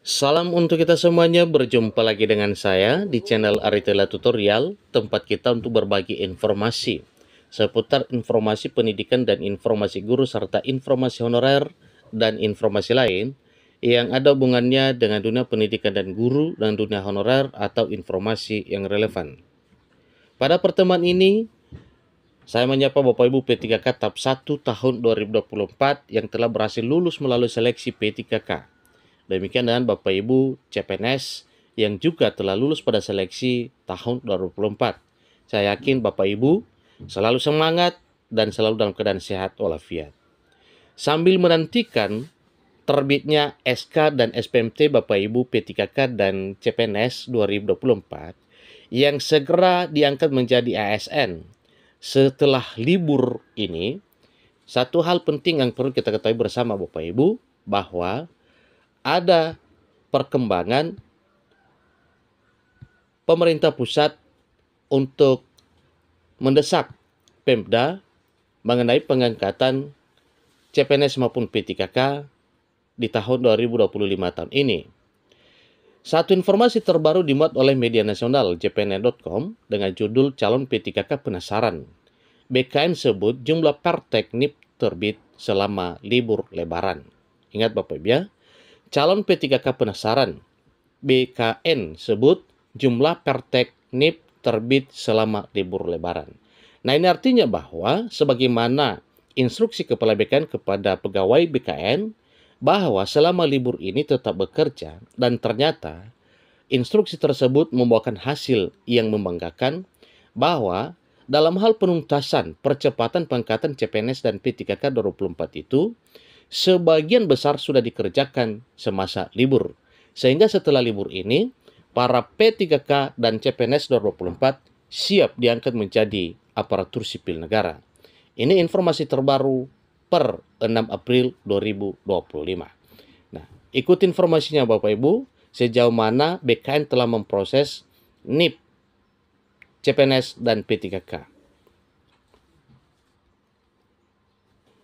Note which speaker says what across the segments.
Speaker 1: Salam untuk kita semuanya, berjumpa lagi dengan saya di channel Aritela Tutorial, tempat kita untuk berbagi informasi seputar informasi pendidikan dan informasi guru serta informasi honorer dan informasi lain yang ada hubungannya dengan dunia pendidikan dan guru dan dunia honorer atau informasi yang relevan. Pada pertemuan ini, saya menyapa Bapak Ibu P3K tahap 1 tahun 2024 yang telah berhasil lulus melalui seleksi P3K. Demikian dengan Bapak Ibu CPNS yang juga telah lulus pada seleksi tahun 2024. Saya yakin Bapak Ibu selalu semangat dan selalu dalam keadaan sehat walafiat. Sambil menantikan terbitnya SK dan SPMT Bapak Ibu P3K dan CPNS 2024 yang segera diangkat menjadi ASN setelah libur ini, satu hal penting yang perlu kita ketahui bersama Bapak Ibu bahwa ada perkembangan pemerintah pusat untuk mendesak Pemda mengenai pengangkatan CPNS maupun P3K di tahun 2025 tahun ini. Satu informasi terbaru dimuat oleh media nasional jpnet.com dengan judul Calon P3K Penasaran. BKN sebut jumlah perteknip terbit selama libur lebaran. Ingat Bapak Ibu ya, calon P3K penasaran. BKN sebut jumlah perteknip terbit selama libur lebaran. Nah, ini artinya bahwa sebagaimana instruksi Kepala BKN kepada pegawai BKN bahwa selama libur ini tetap bekerja, dan ternyata instruksi tersebut membuahkan hasil yang membanggakan bahwa dalam hal penuntasan percepatan pengangkatan CPNS dan P3K 2024 itu sebagian besar sudah dikerjakan semasa libur. Sehingga setelah libur ini, para P3K dan CPNS 2024 siap diangkat menjadi aparatur sipil negara. Ini informasi terbaru per 6 April 2025. Nah, ikuti informasinya Bapak Ibu, sejauh mana BKN telah memproses NIP, CPNS, dan P3K.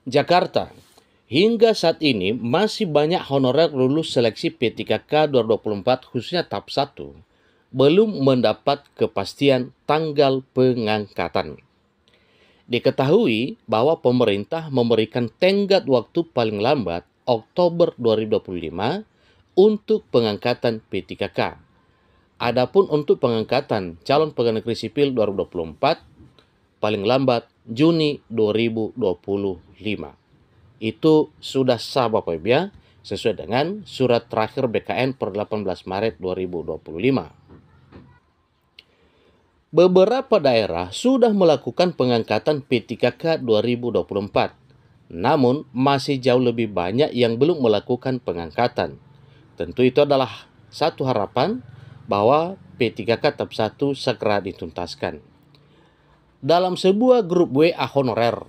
Speaker 1: Jakarta. Hingga saat ini masih banyak honorer lulus seleksi P3K 2024 khususnya tahap 1 belum mendapat kepastian tanggal pengangkatan. Diketahui bahwa pemerintah memberikan tenggat waktu paling lambat Oktober 2025 untuk pengangkatan P3K. Adapun untuk pengangkatan calon pegawai negeri sipil 2024 paling lambat Juni 2025. Itu sudah sah Bapak Ibu ya, sesuai dengan surat terakhir BKN per 18 Maret 2025. Beberapa daerah sudah melakukan pengangkatan P3K 2024, namun masih jauh lebih banyak yang belum melakukan pengangkatan. Tentu itu adalah satu harapan bahwa P3K tahap 1 segera dituntaskan. Dalam sebuah grup WA honorer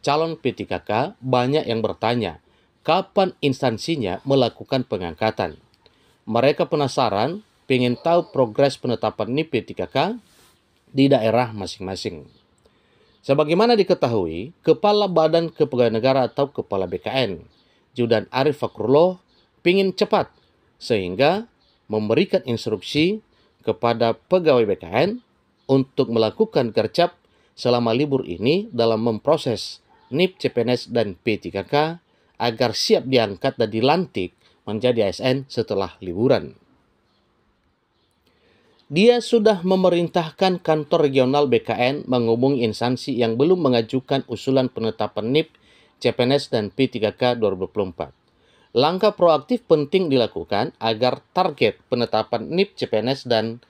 Speaker 1: calon P3K, banyak yang bertanya kapan instansinya melakukan pengangkatan. Mereka penasaran, pengen tahu progres penetapan NIP P3K di daerah masing-masing. Sebagaimana diketahui, Kepala Badan Kepegawaian Negara atau Kepala BKN, Judan Arif Fakrullah, ingin cepat sehingga memberikan instruksi kepada pegawai BKN untuk melakukan gercep selama libur ini dalam memproses NIP, CPNS, dan P3K agar siap diangkat dan dilantik menjadi ASN setelah liburan. Dia sudah memerintahkan kantor regional BKN menghubungi instansi yang belum mengajukan usulan penetapan NIP, CPNS, dan P3K 2024. Langkah proaktif penting dilakukan agar target penetapan NIP, CPNS, dan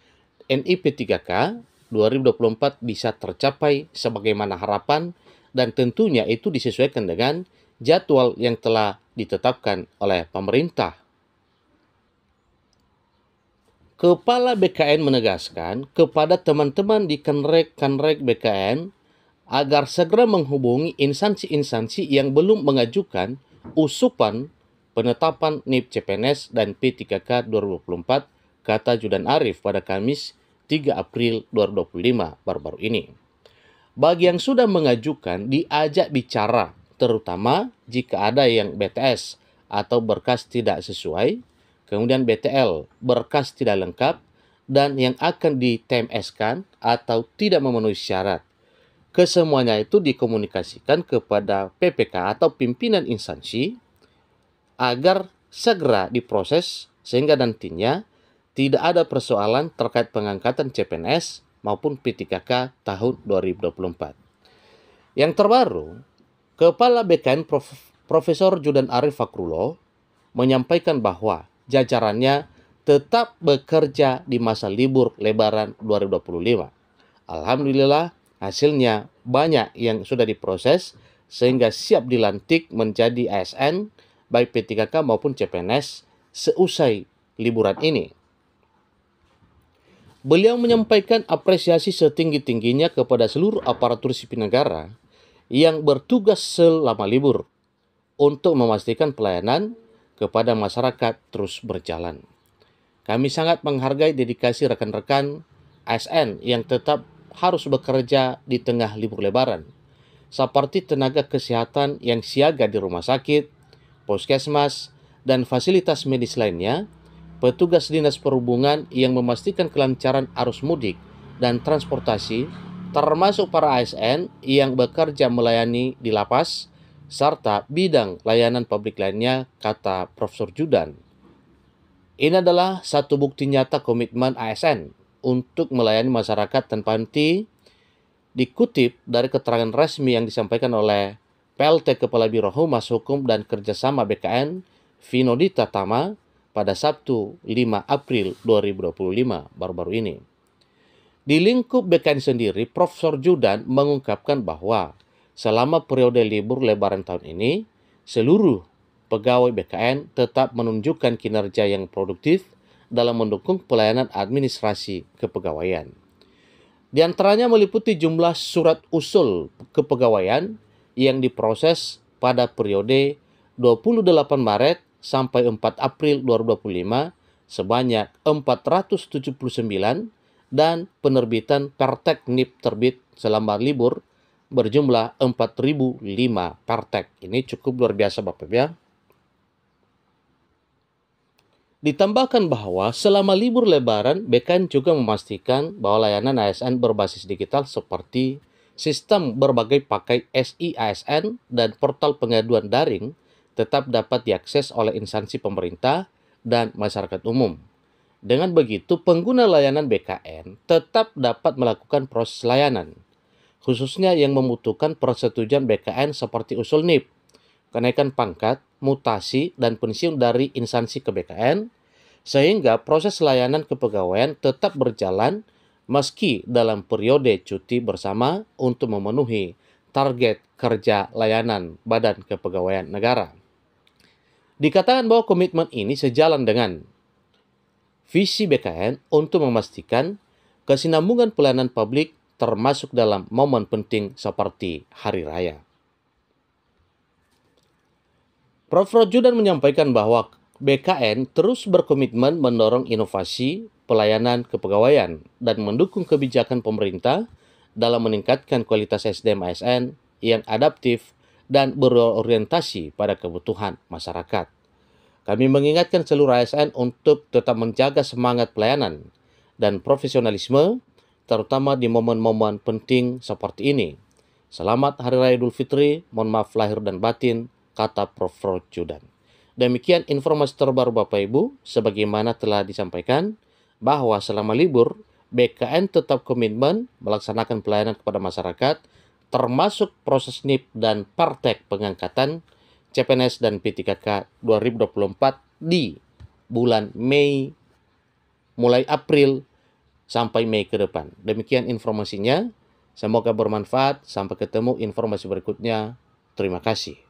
Speaker 1: NIP P3K 2024 bisa tercapai sebagaimana harapan, dan tentunya itu disesuaikan dengan jadwal yang telah ditetapkan oleh pemerintah. Kepala BKN menegaskan kepada teman-teman di Kanrek BKN agar segera menghubungi instansi-instansi yang belum mengajukan usulan penetapan NIP, CPNS, dan P3K 2024, kata Judan Arif pada Kamis 3 April 2025 baru-baru ini. Bagi yang sudah mengajukan, diajak bicara, terutama jika ada yang BTS atau berkas tidak sesuai, kemudian BTL, berkas tidak lengkap, dan yang akan di-TMS-kan atau tidak memenuhi syarat. Kesemuanya itu dikomunikasikan kepada PPK atau pimpinan instansi agar segera diproses sehingga nantinya tidak ada persoalan terkait pengangkatan CPNS maupun P3K tahun 2024. Yang terbaru, Kepala BKN Profesor Judan Arif Fakrullah menyampaikan bahwa jajarannya tetap bekerja di masa libur Lebaran 2025. Alhamdulillah, hasilnya banyak yang sudah diproses sehingga siap dilantik menjadi ASN baik P3K maupun CPNS seusai liburan ini. Beliau menyampaikan apresiasi setinggi-tingginya kepada seluruh aparatur sipil negara yang bertugas selama libur untuk memastikan pelayanan kepada masyarakat terus berjalan. Kami sangat menghargai dedikasi rekan-rekan ASN yang tetap harus bekerja di tengah libur Lebaran, seperti tenaga kesehatan yang siaga di rumah sakit, puskesmas, dan fasilitas medis lainnya, petugas dinas perhubungan yang memastikan kelancaran arus mudik dan transportasi, termasuk para ASN yang bekerja melayani di lapas, serta bidang layanan publik lainnya, kata Profesor Judan. Ini adalah satu bukti nyata komitmen ASN untuk melayani masyarakat tanpa henti, dikutip dari keterangan resmi yang disampaikan oleh PLT Kepala Biro Humas Hukum dan Kerjasama BKN, Vinodita Tama, pada Sabtu 5 April 2025, baru-baru ini. Di lingkup BKN sendiri, Profesor Judan mengungkapkan bahwa selama periode libur Lebaran tahun ini, seluruh pegawai BKN tetap menunjukkan kinerja yang produktif dalam mendukung pelayanan administrasi kepegawaian. Di antaranya meliputi jumlah surat usul kepegawaian yang diproses pada periode 28 Maret sampai 4 April 2025 sebanyak 479 dan penerbitan Pertek NIP terbit selama libur berjumlah 4.005 Pertek. Ini cukup luar biasa Bapak ya. Ditambahkan bahwa selama libur Lebaran, BKN juga memastikan bahwa layanan ASN berbasis digital seperti sistem berbagai pakai SI ASN dan portal pengaduan daring tetap dapat diakses oleh instansi pemerintah dan masyarakat umum. Dengan begitu, pengguna layanan BKN tetap dapat melakukan proses layanan, khususnya yang membutuhkan persetujuan BKN seperti usul NIP, kenaikan pangkat, mutasi, dan pensiun dari instansi ke BKN, sehingga proses layanan kepegawaian tetap berjalan meski dalam periode cuti bersama untuk memenuhi target kerja layanan Badan Kepegawaian Negara. Dikatakan bahwa komitmen ini sejalan dengan visi BKN untuk memastikan kesinambungan pelayanan publik termasuk dalam momen penting seperti Hari Raya. Prof. Judan menyampaikan bahwa BKN terus berkomitmen mendorong inovasi pelayanan kepegawaian dan mendukung kebijakan pemerintah dalam meningkatkan kualitas SDM ASN yang adaptif dan berorientasi pada kebutuhan masyarakat. Kami mengingatkan seluruh ASN untuk tetap menjaga semangat pelayanan dan profesionalisme, terutama di momen-momen penting seperti ini. Selamat Hari Raya Idul Fitri, mohon maaf lahir dan batin, kata Prof. Judan. Demikian informasi terbaru Bapak Ibu, sebagaimana telah disampaikan bahwa selama libur, BKN tetap komitmen melaksanakan pelayanan kepada masyarakat, termasuk proses NIP dan Pertek pengangkatan CPNS dan P3K 2024 di bulan Mei, mulai April sampai Mei ke depan. Demikian informasinya, semoga bermanfaat. Sampai ketemu informasi berikutnya. Terima kasih.